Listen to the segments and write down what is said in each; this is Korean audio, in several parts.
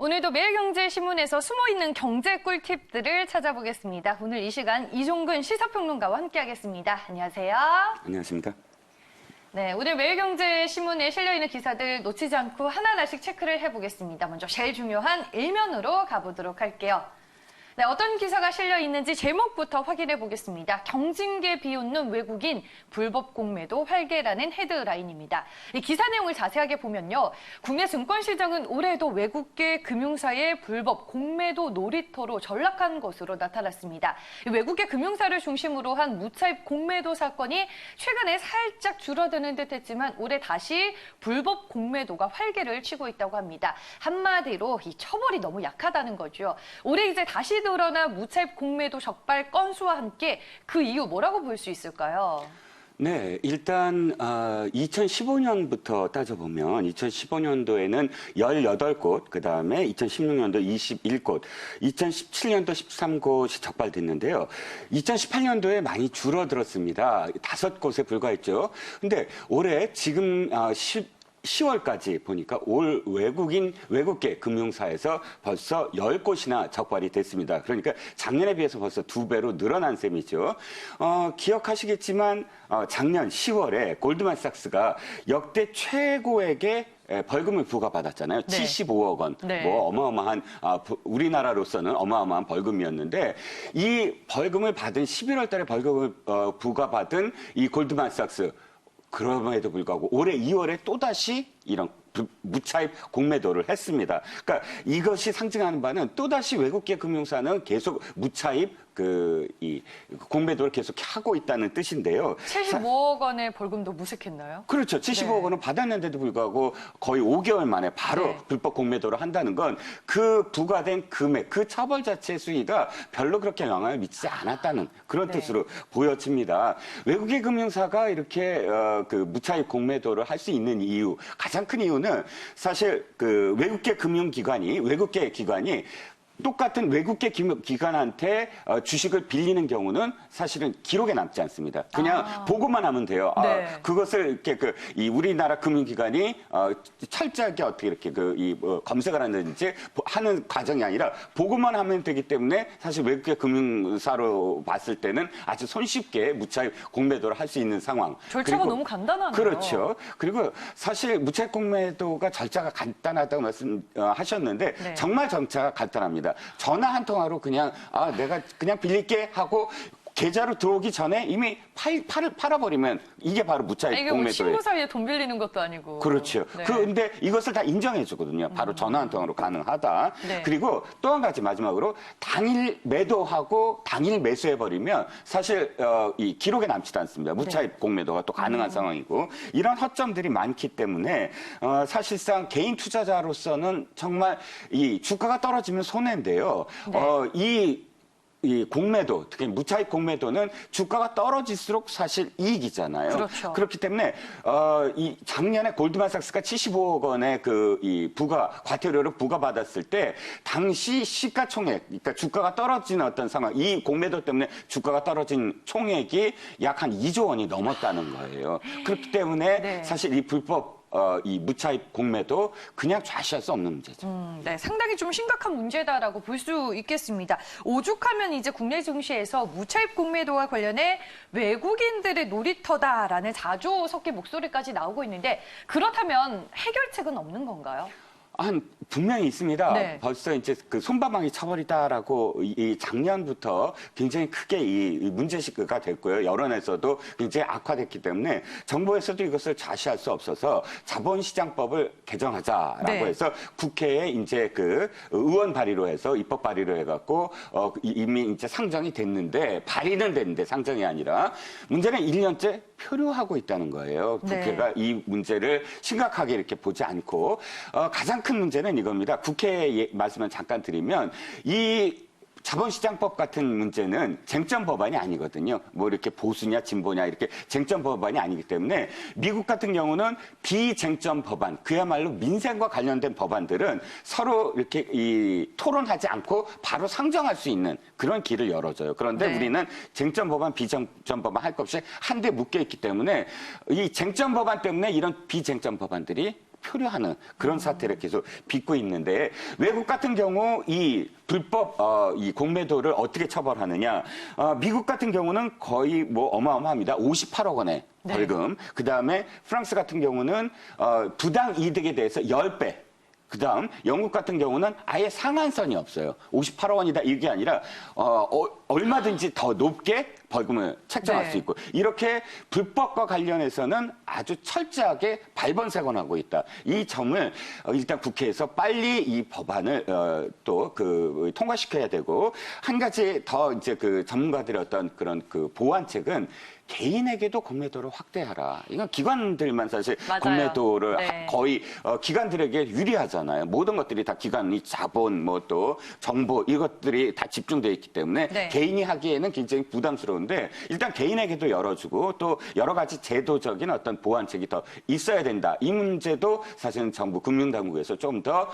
오늘도 매일경제신문에서 숨어있는 경제 꿀팁들을 찾아보겠습니다. 오늘 이 시간 이종근 시사평론가와 함께하겠습니다. 안녕하세요. 안녕하십니까. 네, 오늘 매일경제신문에 실려있는 기사들 놓치지 않고 하나하나씩 체크를 해보겠습니다. 먼저 제일 중요한 일면으로 가보도록 할게요. 네, 어떤 기사가 실려 있는지 제목부터 확인해 보겠습니다. 경징계 비웃는 외국인 불법 공매도 활개라는 헤드라인입니다. 이 기사 내용을 자세하게 보면요. 국내 증권시장은 올해도 외국계 금융사의 불법 공매도 놀이터로 전락한 것으로 나타났습니다. 외국계 금융사를 중심으로 한 무차입 공매도 사건이 최근에 살짝 줄어드는 듯했지만 올해 다시 불법 공매도가 활개를 치고 있다고 합니다. 한마디로 이 처벌이 너무 약하다는 거죠. 올해 이제 다시 늘어나 무차입 공매도 적발 건수와 함께 그 이유 뭐라고 볼 수 있을까요? 네, 일단 2015년부터 따져보면 2015년도에는 18곳, 그다음에 2016년도 21곳, 2017년도 13곳이 적발됐는데요. 2018년도에 많이 줄어들었습니다. 5곳에 불과했죠. 근데 올해 지금 10월까지 보니까 올 외국계 금융사에서 벌써 10곳이나 적발이 됐습니다. 그러니까 작년에 비해서 벌써 2배로 늘어난 셈이죠. 기억하시겠지만 작년 10월에 골드만삭스가 역대 최고액의 벌금을 부과받았잖아요. 네. 75억 원. 네. 뭐 어마어마한 우리나라로서는 어마어마한 벌금이었는데 이 벌금을 받은 11월 달에 벌금을 부과받은 이 골드만삭스 그럼에도 불구하고 올해 2월에 또다시 이런 무차입 공매도를 했습니다. 그러니까 이것이 상징하는 바는 또다시 외국계 금융사는 계속 무차입 이 공매도를 계속 하고 있다는 뜻인데요. 75억 원의 벌금도 무색했나요? 그렇죠. 75억 원은 받았는데도 불구하고 거의 5개월 만에 바로 불법 공매도를 한다는 건 그 부과된 금액, 그 처벌 자체의 수위가 별로 그렇게 영향을 미치지 않았다는 그런 뜻으로 보여집니다. 외국계 금융사가 이렇게 무차입 공매도를 할 수 있는 이유, 가장 큰 이유는 사실 외국계 기관이 똑같은 외국계 기관한테 주식을 빌리는 경우는 사실은 기록에 남지 않습니다. 그냥 보고만 하면 돼요. 네. 그것을 이렇게 이 우리나라 금융기관이 철저하게 어떻게 이렇게 검색을 하는지 하는 과정이 아니라 보고만 하면 되기 때문에 사실 외국계 금융사로 봤을 때는 아주 손쉽게 무차입 공매도를 할 수 있는 상황. 절차가 너무 간단하네요. 그렇죠. 그리고 사실 무차입 공매도가 절차가 간단하다고 말씀하셨는데 정말 절차가 간단합니다. 전화 한 통화로 그냥 내가 그냥 빌릴게 하고 계좌로 들어오기 전에 이미 팔아버리면 이게 바로 무차입 공매도예요. 이게 친구 사이에 돈 빌리는 것도 아니고. 그렇죠. 네. 그런데 이것을 다 인정해 주거든요. 바로 전화 한 통화로 가능하다. 네. 그리고 또 한 가지 마지막으로 당일 매도하고 당일 매수해버리면 사실 이 기록에 남지도 않습니다. 무차입 공매도가 또 가능한 상황이고 이런 허점들이 많기 때문에 사실상 개인 투자자로서는 정말 이 주가가 떨어지면 손해인데요. 이 공매도, 특히 무차입 공매도는 주가가 떨어질수록 사실 이익이잖아요. 그렇죠. 그렇기 때문에 이 작년에 골드만삭스가 75억 원의 이 과태료를 부과받았을 때 당시 시가총액, 그러니까 주가가 떨어지는 어떤 상황, 이 공매도 때문에 주가가 떨어진 총액이 약 한 2조 원이 넘었다는 거예요. 그렇기 때문에 사실 이 불법 이 무차입 공매도 그냥 좌시할 수 없는 문제죠. 네, 상당히 좀 심각한 문제다라고 볼 수 있겠습니다. 오죽하면 이제 국내 증시에서 무차입 공매도와 관련해 외국인들의 놀이터다라는 자주 섞인 목소리까지 나오고 있는데 그렇다면 해결책은 없는 건가요? 분명히 있습니다. 네. 벌써 이제 솜방망이 쳐버리다라고 이 작년부터 굉장히 크게 이 문제시가 됐고요. 여론에서도 굉장히 악화됐기 때문에 정부에서도 이것을 좌시할 수 없어서 자본시장법을 개정하자라고 해서 국회에 이제 의원 발의로 해서 입법 발의로 해갖고 이미 이제 상정이 됐는데 발의는 됐는데 상정이 아니라 문제는 1년째 표류하고 있다는 거예요. 국회가 이 문제를 심각하게 이렇게 보지 않고 가장 큰 문제는 이겁니다. 국회 말씀을 잠깐 드리면 이 자본시장법 같은 문제는 쟁점 법안이 아니거든요. 뭐 이렇게 보수냐 진보냐 이렇게 쟁점 법안이 아니기 때문에 미국 같은 경우는 비쟁점 법안, 그야말로 민생과 관련된 법안들은 서로 이렇게 토론하지 않고 바로 상정할 수 있는 그런 길을 열어줘요. 그런데 우리는 쟁점 법안, 비쟁점 법안 할 것 없이 한데 묶여 있기 때문에 이 쟁점 법안 때문에 이런 비쟁점 법안들이 표류하는 그런 사태를 계속 빚고 있는데 외국 같은 경우 이 불법 이 공매도를 어떻게 처벌하느냐? 미국 같은 경우는 거의 뭐 어마어마합니다. 58억 원의 벌금. 그다음에 프랑스 같은 경우는 부당 이득에 대해서 10배. 그다음 영국 같은 경우는 아예 상한선이 없어요. 58억 원이다 이게 아니라 얼마든지 더 높게 벌금을 책정할 수 있고 이렇게 불법과 관련해서는 아주 철저하게 발본색원하고 있다. 이 점을 일단 국회에서 빨리 이 법안을 또 통과시켜야 되고 한 가지 더 이제 그 전문가들의 어떤 그런 그 보완책은 개인에게도 공매도를 확대하라. 이건 기관들만 사실 맞아요. 공매도를 네. 거의 기관들에게 유리하잖아요. 모든 것들이 다 기관이 자본, 뭐 또 정보 이것들이 다 집중되어 있기 때문에 네. 개인이 하기에는 굉장히 부담스러운데 일단 개인에게도 열어주고 또 여러 가지 제도적인 어떤 보완책이 더 있어야 된다. 이 문제도 사실은 정부 금융당국에서 좀 더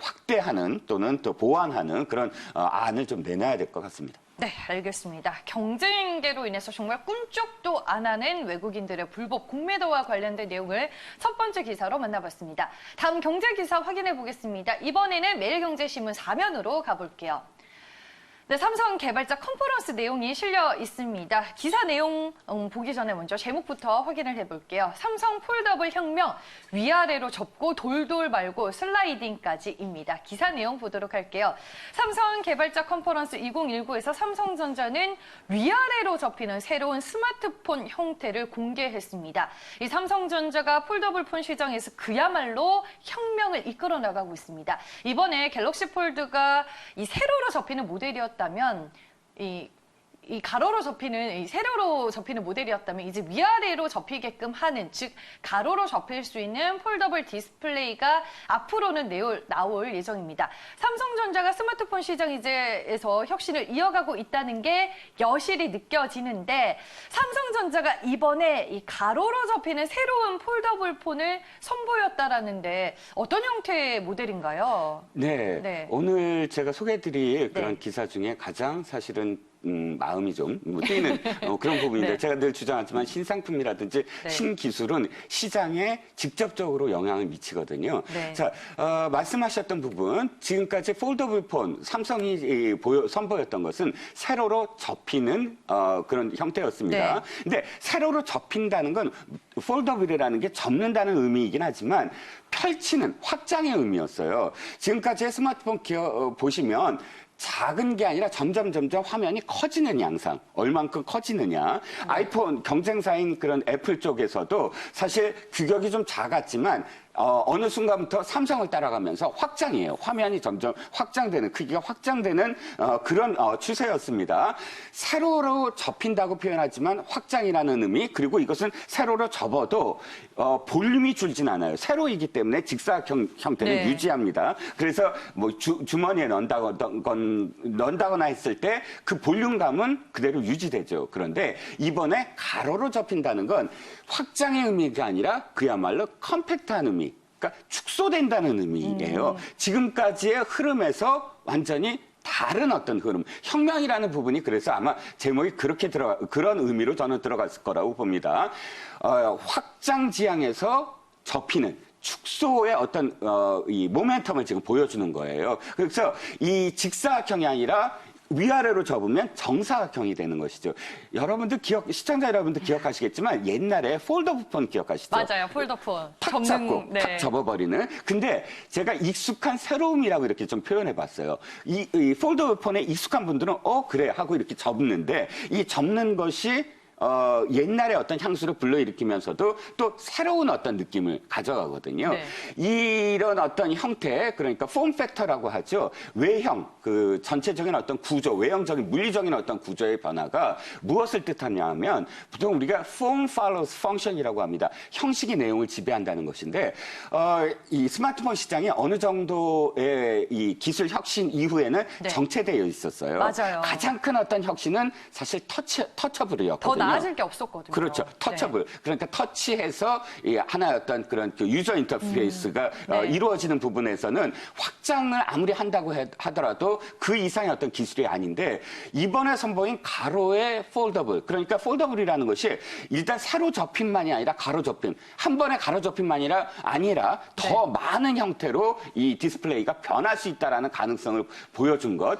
확대하는 또는 또 보완하는 그런 안을 좀 내놔야 될 것 같습니다. 네, 알겠습니다. 경쟁계로 인해서 정말 꿈쩍도 안 하는 외국인들의 불법 공매도와 관련된 내용을 첫 번째 기사로 만나봤습니다. 다음 경제 기사 확인해 보겠습니다. 이번에는 매일경제신문 4면으로 가볼게요. 네, 삼성 개발자 컨퍼런스 내용이 실려 있습니다. 기사 내용 보기 전에 먼저 제목부터 확인을 해볼게요. 삼성 폴더블 혁명, 위아래로 접고 돌돌 말고 슬라이딩까지입니다. 기사 내용 보도록 할게요. 삼성 개발자 컨퍼런스 2019에서 삼성전자는 위아래로 접히는 새로운 스마트폰 형태를 공개했습니다. 이 삼성전자가 폴더블 폰 시장에서 그야말로 혁명을 이끌어 나가고 있습니다. 이번에 갤럭시 폴드가 이 세로로 접히는 모델이었다면 이 가로로 접히는, 이 세로로 접히는 모델이었다면 이제 위아래로 접히게끔 하는, 즉 가로로 접힐 수 있는 폴더블 디스플레이가 앞으로는 나올 예정입니다. 삼성전자가 스마트폰 시장에서 혁신을 이어가고 있다는 게 여실히 느껴지는데 삼성전자가 이번에 이 가로로 접히는 새로운 폴더블 폰을 선보였다라는데 어떤 형태의 모델인가요? 네. 오늘 제가 소개해드릴 그런 네. 기사 중에 가장 사실은 마음이 좀 뛰는 그런 부분인데 네. 제가 늘 주장하지만 신상품이라든지 네. 신기술은 시장에 직접적으로 영향을 미치거든요. 네. 자, 말씀하셨던 부분 지금까지 폴더블 폰 삼성이 선보였던 것은 세로로 접히는 그런 형태였습니다. 네. 근데 세로로 접힌다는 건 폴더블이라는 게 접는다는 의미이긴 하지만 펼치는 확장의 의미였어요. 지금까지의 스마트폰 보시면 작은 게 아니라 점점 화면이 커지는 양상. 얼만큼 커지느냐. 아이폰 경쟁사인 그런 애플 쪽에서도 사실 규격이 좀 작았지만 어느 순간부터 삼성을 따라가면서 확장이에요. 화면이 점점 확장되는, 크기가 확장되는 그런 추세였습니다. 세로로 접힌다고 표현하지만 확장이라는 의미, 그리고 이것은 세로로 접어도 볼륨이 줄진 않아요. 세로이기 때문에 직사각 형태를 네. 유지합니다. 그래서 뭐 주머니에 넣는다거나 했을 때 그 볼륨감은 그대로 유지되죠. 그런데 이번에 가로로 접힌다는 건 확장의 의미가 아니라 그야말로 컴팩트한 의미. 그러니까 축소된다는 의미예요. 지금까지의 흐름에서 완전히 다른 어떤 흐름, 혁명이라는 부분이 그래서 아마 제목이 그런 의미로 저는 들어갔을 거라고 봅니다. 확장 지향에서 접히는 축소의 어떤 이 모멘텀을 지금 보여주는 거예요. 그래서 이 직사각형이 아니라 위아래로 접으면 정사각형이 되는 것이죠. 시청자 여러분들 기억하시겠지만 옛날에 폴더폰 기억하시죠? 맞아요, 폴더폰. 탁 잡고 탁 접어버리는. 근데 제가 익숙한 새로움이라고 이렇게 좀 표현해봤어요. 이 폴더폰에 익숙한 분들은 그래 하고 이렇게 접는데 이 접는 것이 옛날의 어떤 향수를 불러일으키면서도 또 새로운 어떤 느낌을 가져가거든요. 네. 이런 어떤 형태, 그러니까 폼 팩터라고 하죠. 외형, 그 전체적인 어떤 구조, 외형적인 물리적인 어떤 구조의 변화가 무엇을 뜻하냐 하면 보통 우리가 form follows function이라고 합니다. 형식이 내용을 지배한다는 것인데 이 스마트폰 시장이 어느 정도의 이 기술 혁신 이후에는 네. 정체되어 있었어요. 맞아요. 가장 큰 어떤 혁신은 사실 터처블이었거든요. 맞을 게 없었거든요. 그렇죠. 터처블. 네. 그러니까 터치해서 이 하나의 어떤 그런 그 유저 인터페이스가 네. 이루어지는 부분에서는 확장을 아무리 한다고 하더라도 그 이상의 어떤 기술이 아닌데 이번에 선보인 가로의 폴더블. 그러니까 폴더블이라는 것이 일단 세로 접힘만이 아니라 가로 접힘. 한 번에 가로 접힘만이 아니라 더 많은 형태로 이 디스플레이가 변할 수 있다라는 가능성을 보여준 것.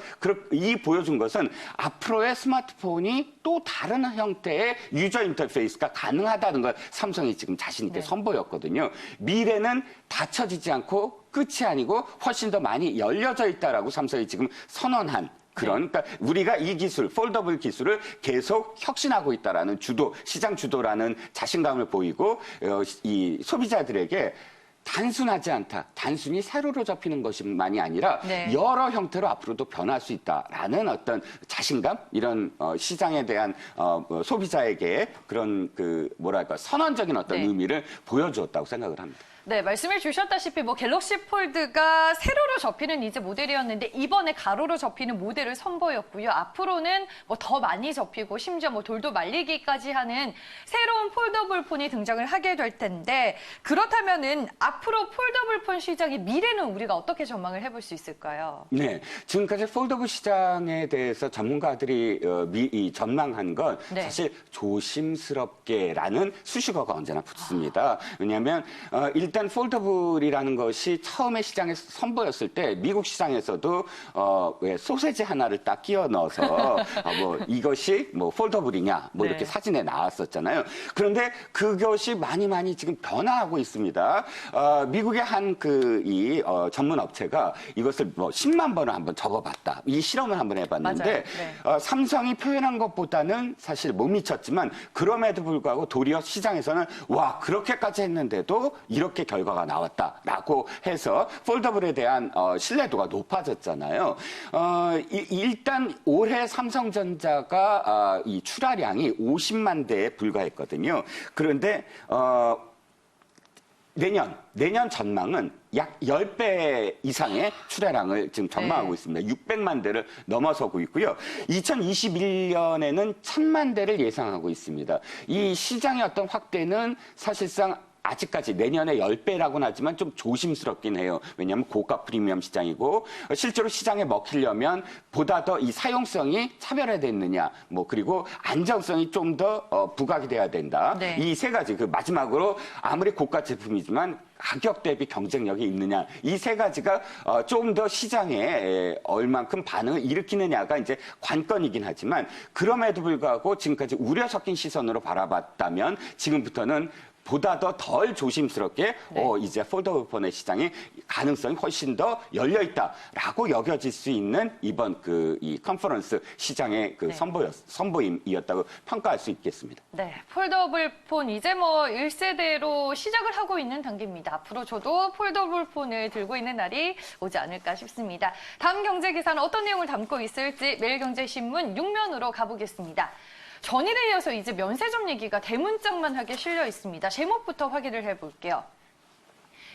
이 보여준 것은 앞으로의 스마트폰이 또 다른 형태의 유저 인터페이스가 가능하다는 걸 삼성이 지금 자신 있게 선보였거든요. 미래는 닫혀지지 않고 끝이 아니고 훨씬 더 많이 열려져 있다라고 삼성이 지금 선언한 그러니까 우리가 이 기술, 폴더블 기술을 계속 혁신하고 있다라는 시장 주도라는 자신감을 보이고 이 소비자들에게 단순하지 않다. 단순히 세로로 접히는 것만이 아니라 여러 형태로 앞으로도 변할 수 있다라는 어떤 자신감 이런 시장에 대한 소비자에게 그런 선언적인 어떤 의미를 보여주었다고 생각을 합니다. 네, 말씀해 주셨다시피 갤럭시 폴드가 세로로 접히는 이제 모델이었는데 이번에 가로로 접히는 모델을 선보였고요. 앞으로는 더 많이 접히고 심지어 돌도 말리기까지 하는 새로운 폴더블 폰이 등장을 하게 될 텐데 그렇다면은 앞으로 폴더블 폰 시장의 미래는 우리가 어떻게 전망을 해볼 수 있을까요? 네, 지금까지 폴더블 시장에 대해서 전문가들이 전망한 건 사실 조심스럽게라는 수식어가 언제나 붙습니다. 왜냐하면 일단 폴더블이라는 것이 처음에 시장에서 선보였을 때 미국 시장에서도 왜 소세지 하나를 딱 끼워 넣어서 이것이 폴더블이냐 이렇게 사진에 나왔었잖아요. 그런데 그것이 많이 지금 변화하고 있습니다. 미국의 한 전문 업체가 이것을 10만 번을 한번 접어봤다. 이 실험을 한번 해봤는데 삼성이 표현한 것보다는 사실 못 미쳤지만 그럼에도 불구하고 도리어 시장에서는 와 그렇게까지 했는데도 이렇게 결과가 나왔다라고 해서 폴더블에 대한 신뢰도가 높아졌잖아요. 일단 올해 삼성전자가 이 출하량이 50만 대에 불과했거든요. 그런데 내년 전망은 약 10배 이상의 출하량을 지금 전망하고 있습니다. 600만 대를 넘어서고 있고요. 2021년에는 1000만 대를 예상하고 있습니다. 이 시장의 어떤 확대는 사실상 아직까지 내년에 10배라고는 하지만 좀 조심스럽긴 해요. 왜냐하면 고가 프리미엄 시장이고 실제로 시장에 먹히려면 보다 더 이 사용성이 차별화됐느냐 그리고 안정성이 좀 더 부각이 돼야 된다. 이 세 가지 마지막으로 아무리 고가 제품이지만 가격 대비 경쟁력이 있느냐 이 세 가지가 좀 더 시장에 얼만큼 반응을 일으키느냐가 이제 관건이긴 하지만 그럼에도 불구하고 지금까지 우려 섞인 시선으로 바라봤다면 지금부터는 보다 덜 조심스럽게 이제 폴더블 폰의 시장이 가능성이 훨씬 더 열려 있다라고 여겨질 수 있는 이번 이 컨퍼런스 시장의 선보임이었다고 평가할 수 있겠습니다. 네, 폴더블 폰 이제 1세대로 시작을 하고 있는 단계입니다. 앞으로 저도 폴더블 폰을 들고 있는 날이 오지 않을까 싶습니다. 다음 경제 기사는 어떤 내용을 담고 있을지 매일경제신문 6면으로 가보겠습니다. 전일에 이어서 이제 면세점 얘기가 대문짝만하게 실려 있습니다. 제목부터 확인을 해볼게요.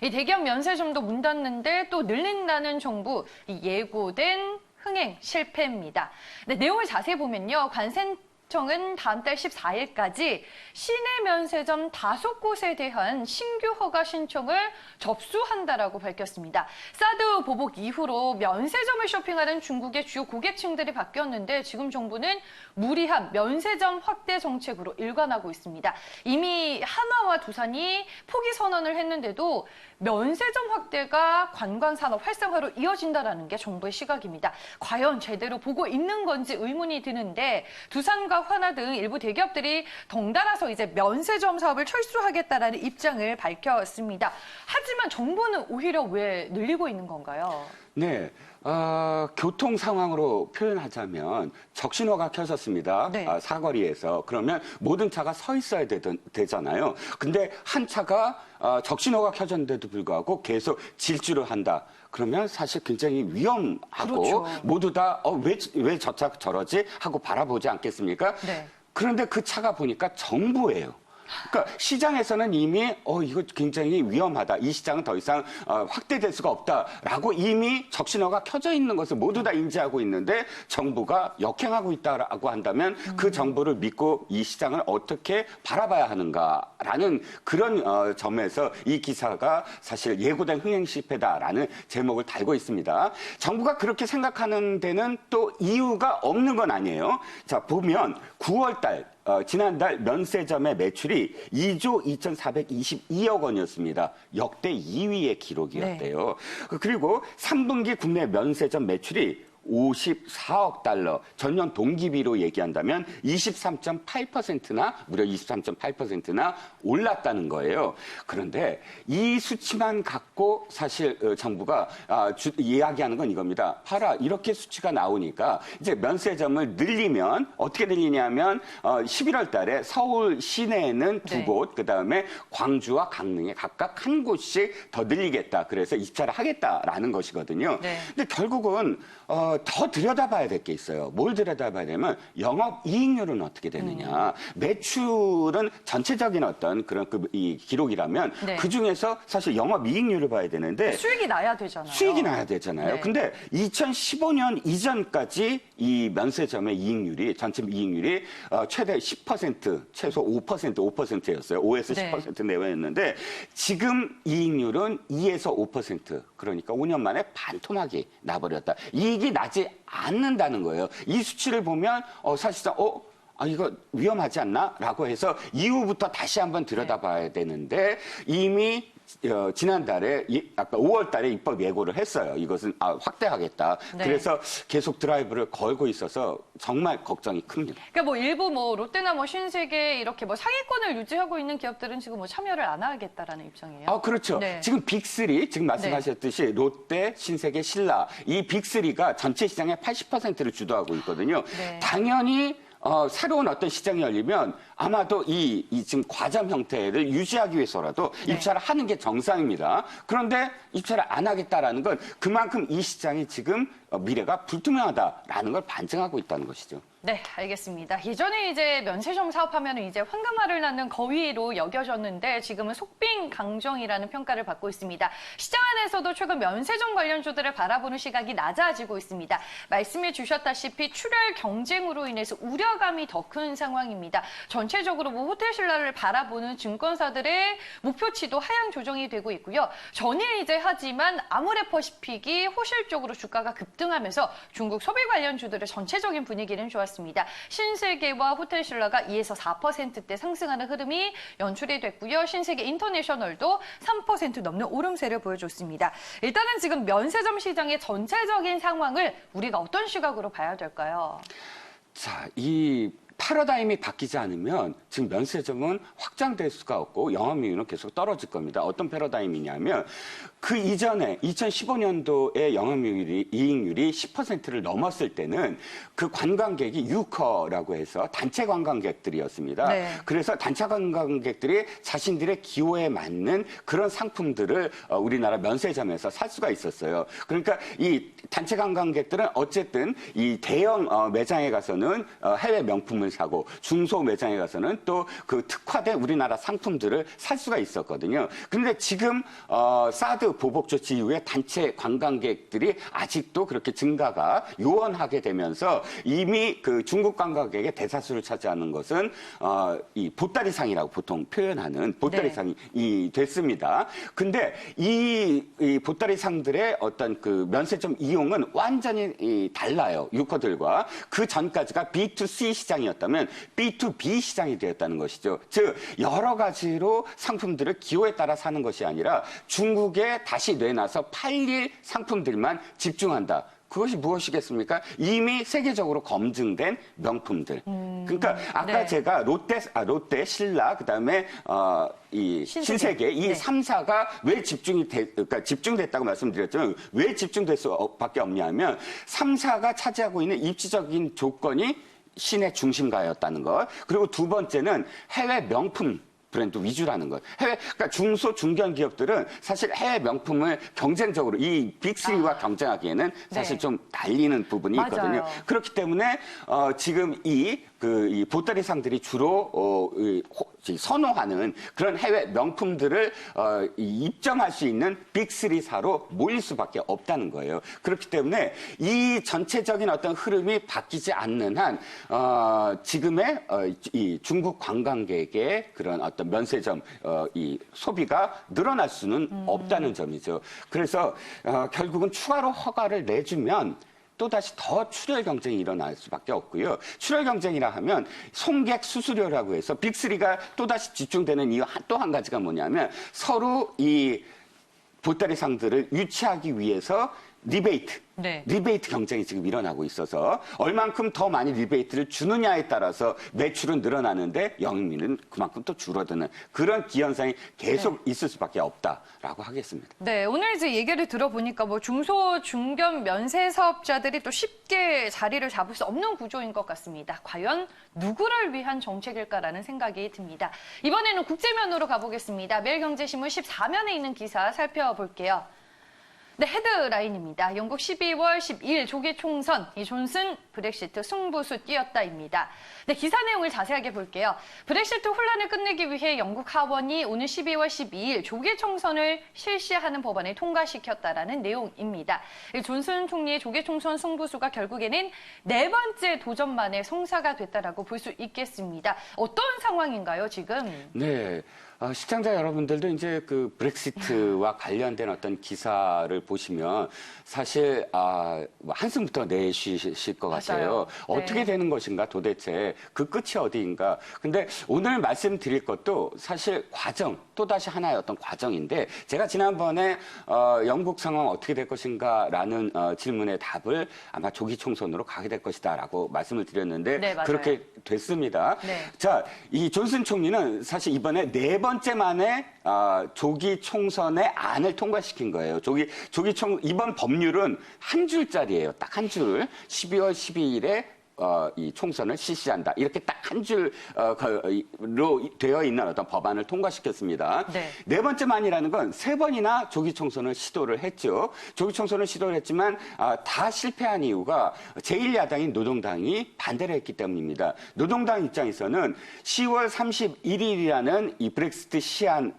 이 대기업 면세점도 문 닫는데 또 늘린다는 정부, 이 예고된 흥행 실패입니다. 네, 내용을 자세히 보면요. 관세청은 다음 달 14일까지 시내 면세점 5곳에 대한 신규 허가 신청을 접수한다라고 밝혔습니다. 사드 보복 이후로 면세점을 쇼핑하는 중국의 주요 고객층들이 바뀌었는데 지금 정부는 무리한 면세점 확대 정책으로 일관하고 있습니다. 이미 한화와 두산이 포기 선언을 했는데도 면세점 확대가 관광산업 활성화로 이어진다는 게 정부의 시각입니다. 과연 제대로 보고 있는 건지 의문이 드는데 두산과 화나 등 일부 대기업들이 덩달아서 이제 면세점 사업을 철수하겠다라는 입장을 밝혔습니다. 하지만 정부는 오히려 왜 늘리고 있는 건가요? 네. 교통 상황으로 표현하자면 적신호가 켜졌습니다. 사거리에서. 그러면 모든 차가 서 있어야 되잖아요. 근데 한 차가 적신호가 켜졌는데도 불구하고 계속 질주를 한다. 그러면 사실 굉장히 위험하고 모두 다 왜 저 차 저러지? 하고 바라보지 않겠습니까? 그런데 그 차가 보니까 정부예요. 그러니까 시장에서는 이미 이거 굉장히 위험하다. 이 시장은 더 이상 확대될 수가 없다라고 이미 적신호가 켜져 있는 것을 모두 다 인지하고 있는데 정부가 역행하고 있다라고 한다면 그 정부를 믿고 이 시장을 어떻게 바라봐야 하는가라는 그런 점에서 이 기사가 사실 예고된 흥행 실패다라는 제목을 달고 있습니다. 정부가 그렇게 생각하는 데는 또 이유가 없는 건 아니에요. 자, 보면 9월 달 지난달 면세점의 매출이 2조 2,422억 원이었습니다. 역대 2위의 기록이었대요. 네. 그리고 3분기 국내 면세점 매출이 54억 달러, 전년 동기비로 얘기한다면 23.8%나 무려 23.8%나 올랐다는 거예요. 그런데 이 수치만 갖고 사실 정부가 이야기하는 건 이겁니다. 봐라, 이렇게 수치가 나오니까 이제 면세점을 늘리면 어떻게 늘리냐면 11월 달에 서울 시내에는 두 곳, 그다음에 광주와 강릉에 각각 한 곳씩 더 늘리겠다. 그래서 입찰을 하겠다라는 것이거든요. 네. 근데 결국은 더 들여다봐야 될 게 있어요. 뭘 들여다봐야 되면 영업이익률은 어떻게 되느냐. 매출은 전체적인 어떤 그런 이 기록이라면 네. 그중에서 사실 영업이익률을 봐야 되는데 수익이 나야 되잖아요. 수익이 나야 되잖아요. 네. 근데 2015년 이전까지 이 면세점의 이익률이 전체 이익률이 최대 10%, 최소 5%였어요. 5에서 네. 10% 내외였는데 지금 이익률은 2에서 5%. 그러니까 5년 만에 반토막이 나버렸다. 이익이 나지 않는다는 거예요. 이 수치를 보면 사실상 이거 위험하지 않나? 라고 해서 이후부터 다시 한번 들여다봐야 되는데 이미 지난달에 아까 5월 달에 입법 예고를 했어요. 이것은 확대하겠다. 네. 그래서 계속 드라이브를 걸고 있어서 정말 걱정이 큽니다. 그러니까 일부 롯데나 신세계 이렇게 상위권을 유지하고 있는 기업들은 지금 참여를 안 하겠다라는 입장이에요. 그렇죠. 네. 지금 빅3 지금 말씀하셨듯이 롯데, 신세계, 신라 이 빅3가 전체 시장의 80%를 주도하고 있거든요. 네. 당연히 새로운 어떤 시장이 열리면 아마도 이 지금 과점 형태를 유지하기 위해서라도 입찰을 하는 게 정상입니다. 그런데 입찰을 안 하겠다라는 건 그만큼 이 시장이 지금 미래가 불투명하다라는 걸 반증하고 있다는 것이죠. 네, 알겠습니다. 예전에 이제 면세점 사업하면 이제 황금알을 낳는 거위로 여겨졌는데 지금은 속빈 강정이라는 평가를 받고 있습니다. 시장 안에서도 최근 면세점 관련주들을 바라보는 시각이 낮아지고 있습니다. 말씀해 주셨다시피 출혈 경쟁으로 인해서 우려감이 더 큰 상황입니다. 전체적으로 호텔 신라를 바라보는 증권사들의 목표치도 하향 조정이 되고 있고요. 전일 이제 하지만 아모레퍼시픽이 호실적으로 주가가 급등하면서 중국 소비 관련주들의 전체적인 분위기는 좋았습니다. 신세계와 호텔신라가 2에서 4%대 상승하는 흐름이 연출이 됐고요. 신세계 인터내셔널도 3% 넘는 오름세를 보여줬습니다. 일단은 지금 면세점 시장의 전체적인 상황을 우리가 어떤 시각으로 봐야 될까요? 자, 이 패러다임이 바뀌지 않으면 지금 면세점은 확장될 수가 없고 영업이익률은 계속 떨어질 겁니다. 어떤 패러다임이냐면 그 이전에 2015년도에 영업이익률이 10%를 넘었을 때는 그 관광객이 유커라고 해서 단체 관광객들이었습니다. 네. 그래서 단체 관광객들이 자신들의 기호에 맞는 그런 상품들을 우리나라 면세점에서 살 수가 있었어요. 그러니까 이 단체 관광객들은 어쨌든 이 대형 매장에 가서는 해외 명품을 사고 중소 매장에 가서는 또 그 특화된 우리나라 상품들을 살 수가 있었거든요. 그런데 지금 사드 보복 조치 이후에 단체 관광객들이 아직도 그렇게 증가가 요원하게 되면서 이미 그 중국 관광객의 대다수를 차지하는 것은 이 보따리상이라고 보통 표현하는 보따리상이 네. 됐습니다. 근데 이 보따리상들의 어떤 그 면세점 이용은 완전히 달라요. 유커들과 그 전까지가 B2C 시장이었다면 B2B 시장이 되었다는 것이죠. 즉 여러 가지로 상품들을 기호에 따라 사는 것이 아니라 중국에 다시 내놔서 팔릴 상품들만 집중한다. 그것이 무엇이겠습니까? 이미 세계적으로 검증된 명품들. 그러니까 아까 네. 제가 롯데, 신라, 그다음에 이 신세계 이 3사가 왜 그러니까 집중됐다고 말씀드렸지만 왜 집중될 수밖에 없냐면 3사가 차지하고 있는 입지적인 조건이 시내 중심가였다는 것. 그리고 두 번째는 해외 명품 브랜드 위주라는 것. 그러니까 중소 중견 기업들은 사실 해외 명품을 경쟁적으로 이 빅3와 경쟁하기에는 사실 네. 좀 달리는 부분이 맞아요. 있거든요. 그렇기 때문에 지금 이 보따리상들이 주로 선호하는 그런 해외 명품들을 입점할 수 있는 빅3사로 모일 수밖에 없다는 거예요. 그렇기 때문에 이 전체적인 어떤 흐름이 바뀌지 않는 한 지금의 이 중국 관광객의 그런 어떤 면세점 이 소비가 늘어날 수는 없다는 점이죠. 그래서 결국은 추가로 허가를 내주면 또다시 더 출혈 경쟁이 일어날 수밖에 없고요. 출혈 경쟁이라 하면 송객 수수료라고 해서 빅3가 또다시 집중되는 이유 또 한 가지가 뭐냐면 서로 이 보따리 상들을 유치하기 위해서 리베이트 경쟁이 지금 일어나고 있어서 얼만큼 더 많이 리베이트를 주느냐에 따라서 매출은 늘어나는데 영업이익은 그만큼 또 줄어드는 그런 기현상이 계속 있을 수밖에 없다라고 하겠습니다. 네, 오늘 이제 얘기를 들어보니까 뭐 중소, 중견 면세 사업자들이 또 쉽게 자리를 잡을 수 없는 구조인 것 같습니다. 과연 누구를 위한 정책일까라는 생각이 듭니다. 이번에는 국제면으로 가보겠습니다. 매일경제신문 14면에 있는 기사 살펴볼게요. 네, 헤드라인입니다. 영국 12월 12일 조기 총선, 이 존슨 브렉시트 승부수 뛰었다입니다. 네, 기사 내용을 자세하게 볼게요. 브렉시트 혼란을 끝내기 위해 영국 하원이 오는 12월 12일 조기 총선을 실시하는 법안을 통과시켰다라는 내용입니다. 존슨 총리의 조기 총선 승부수가 결국에는 네 번째 도전만에 성사가 됐다라고 볼 수 있겠습니다. 어떤 상황인가요, 지금? 네. 시청자 여러분들도 이제 그 브렉시트와 관련된 어떤 기사를 보시면 사실 한숨부터 내쉬실 것 같아요. 맞아요. 네. 어떻게 되는 것인가 도대체 그 끝이 어디인가. 근데 오늘 말씀드릴 것도 사실 과정 또다시 하나의 어떤 과정인데 제가 지난번에 영국 상황 어떻게 될 것인가라는 질문의 답을 아마 조기 총선으로 가게 될 것이다라고 말씀을 드렸는데 네, 맞아요. 그렇게 됐습니다. 네. 자, 이 존슨 총리는 사실 이번에 네 번째 만에 조기 총선의 안을 통과시킨 거예요. 이번 법률은 한 줄짜리예요. 딱 한 줄. 12월 12일에 이 총선을 실시한다. 이렇게 딱 한 줄로 되어 있는 어떤 법안을 통과시켰습니다. 네. 네 번째 만이라는 건 세 번이나 조기 총선을 시도를 했죠. 조기 총선을 시도를 했지만 다 실패한 이유가 제1야당인 노동당이 반대를 했기 때문입니다. 노동당 입장에서는 10월 31일이라는 이 브렉시트 시한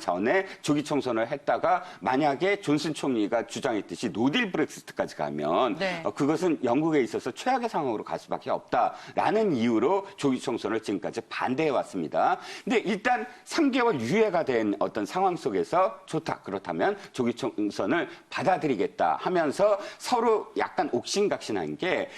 전에 조기 총선을 했다가 만약에 존슨 총리가 주장했듯이 노딜 브렉시트까지 가면 네. 그것은 영국에 있어서 최악의 상황으로 갈 수밖에 없다라는 이유로 조기 총선을 지금까지 반대해 왔습니다. 근데 일단 3개월 유예가 된 어떤 상황 속에서 좋다. 그렇다면 조기 총선을 받아들이겠다 하면서 서로 약간 옥신각신한 게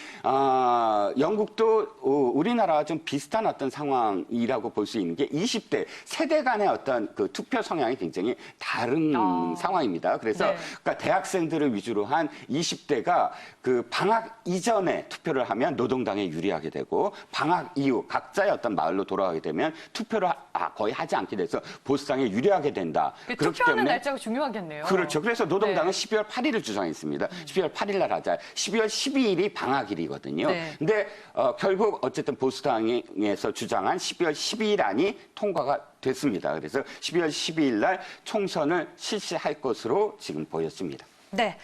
영국도 우리나라와 좀 비슷한 어떤 상황이라고 볼 수 있는 게 20대 세대 간의 어떤 그 투표 성향이 굉장히 다른 상황입니다. 그래서 네. 그러니까 대학생들을 위주로 한 20대가 그 방학 이전에 투표를 하면 노동당에 유리하게 되고 방학 이후 각자의 어떤 마을로 돌아가게 되면 투표를 거의 하지 않게 돼서 보수당에 유리하게 된다. 그렇기 투표하는 때문에 날짜가 중요하겠네요. 그렇죠. 그래서 노동당은 네. 12월 8일을 주장했습니다. 12월 8일 날 하자. 12월 12일이 방학일이거든요. 네. 근데 결국 어쨌든 보수당에서 주장한 12월 12일 안이 통과가 됐습니다. 그래서 12월 12일 날 총선을 실시할 것으로 지금 보였습니다. 네.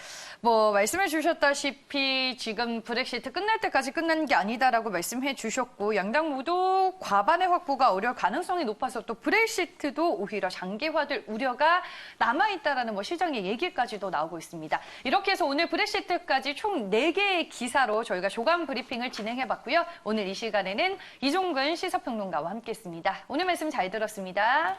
뭐 말씀해 주셨다시피 지금 브렉시트 끝날 때까지 끝난 게 아니다라고 말씀해 주셨고 양당 모두 과반의 확보가 어려울 가능성이 높아서 또 브렉시트도 오히려 장기화될 우려가 남아있다라는 뭐 시장의 얘기까지도 나오고 있습니다. 이렇게 해서 오늘 브렉시트까지 총 4개의 기사로 저희가 조간 브리핑을 진행해봤고요. 오늘 이 시간에는 이종근 시사평론가와 함께했습니다. 오늘 말씀 잘 들었습니다.